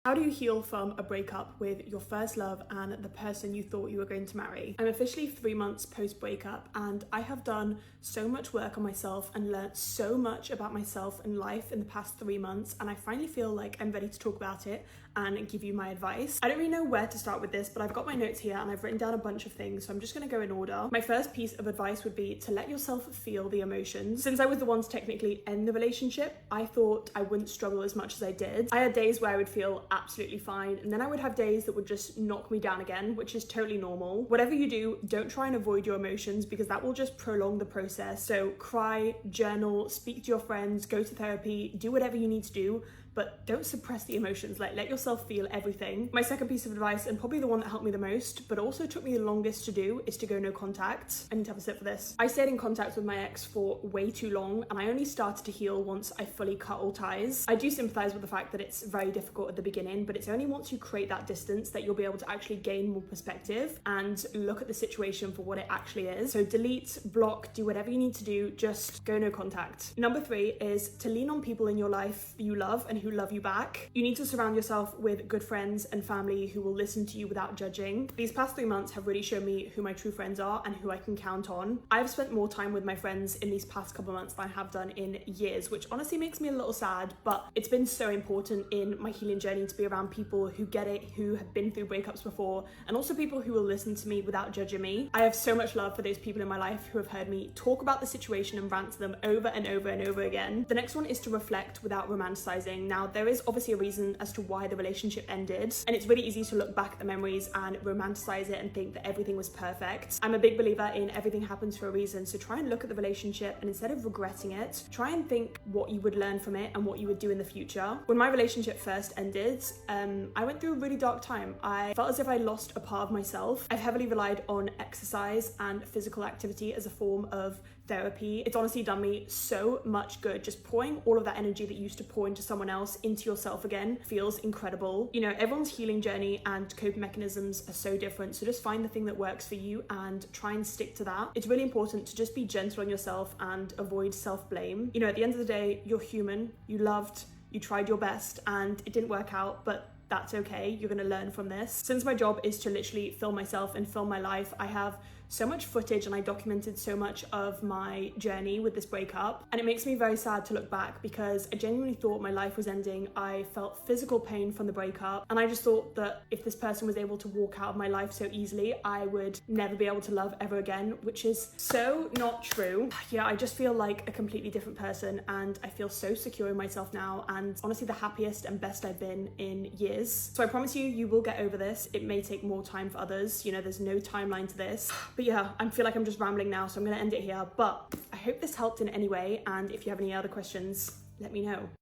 How do you heal from a breakup with your first love and the person you thought you were going to marry? I'm officially 3 months post breakup and I have done so much work on myself and learnt so much about myself and life in the past 3 months, and I finally feel like I'm ready to talk about it and give you my advice. I don't really know where to start with this, but I've got my notes here and I've written down a bunch of things, so I'm just going to go in order. My first piece of advice would be to let yourself feel the emotions. Since I was the one to technically end the relationship, I thought I wouldn't struggle as much as I did. I had days where I would feel absolutely fine, and then I would have days that would just knock me down again, which is totally normal. Whatever you do, don't try and avoid your emotions because that will just prolong the process. So cry, journal, speak to your friends, go to therapy, do whatever you need to do, but don't suppress the emotions. Like, let yourself feel everything. My second piece of advice, and probably the one that helped me the most, but also took me the longest to do, is to go no contact. I need to have a sip for this. I stayed in contact with my ex for way too long, and I only started to heal once I fully cut all ties. I do sympathize with the fact that it's very difficult at the beginning, but it's only once you create that distance that you'll be able to actually gain more perspective and look at the situation for what it actually is. So delete, block, do whatever you need to do, just go no contact. Number 3 is to lean on people in your life you love and who love you back. You need to surround yourself with good friends and family who will listen to you without judging. These past 3 months have really shown me who my true friends are and who I can count on. I've spent more time with my friends in these past couple months than I have done in years, which honestly makes me a little sad, but it's been so important in my healing journey to be around people who get it, who have been through breakups before, and also people who will listen to me without judging me. I have so much love for those people in my life who have heard me talk about the situation and rant to them over and over and over again. The next one is to reflect without romanticizing. Now, there is obviously a reason as to why the relationship ended, and it's really easy to look back at the memories and romanticize it and think that everything was perfect. I'm a big believer in everything happens for a reason, so try and look at the relationship and instead of regretting it, try and think what you would learn from it and what you would do in the future. When my relationship first ended, I went through a really dark time. I felt as if I lost a part of myself. I've heavily relied on exercise and physical activity as a form of therapy. It's honestly done me so much good. Just pouring all of that energy that you used to pour into someone else into yourself again feels incredible. You know, everyone's healing journey and coping mechanisms are so different, so just find the thing that works for you and try and stick to that. It's really important to just be gentle on yourself and avoid self-blame. You know, at the end of the day, you're human, you loved, you tried your best and it didn't work out, but that's okay. You're going to learn from this. Since my job is to literally film myself and film my life, I have so much footage and I documented so much of my journey with this breakup, and it makes me very sad to look back because I genuinely thought my life was ending. I felt physical pain from the breakup, and I just thought that if this person was able to walk out of my life so easily, I would never be able to love ever again, which is so not true. Yeah, I just feel like a completely different person and I feel so secure in myself now, and honestly the happiest and best I've been in years. So I promise you, you will get over this. It may take more time for others, you know, there's no timeline to this. But yeah, I feel like I'm just rambling now, so I'm going to end it here. But I hope this helped in any way, and if you have any other questions, let me know.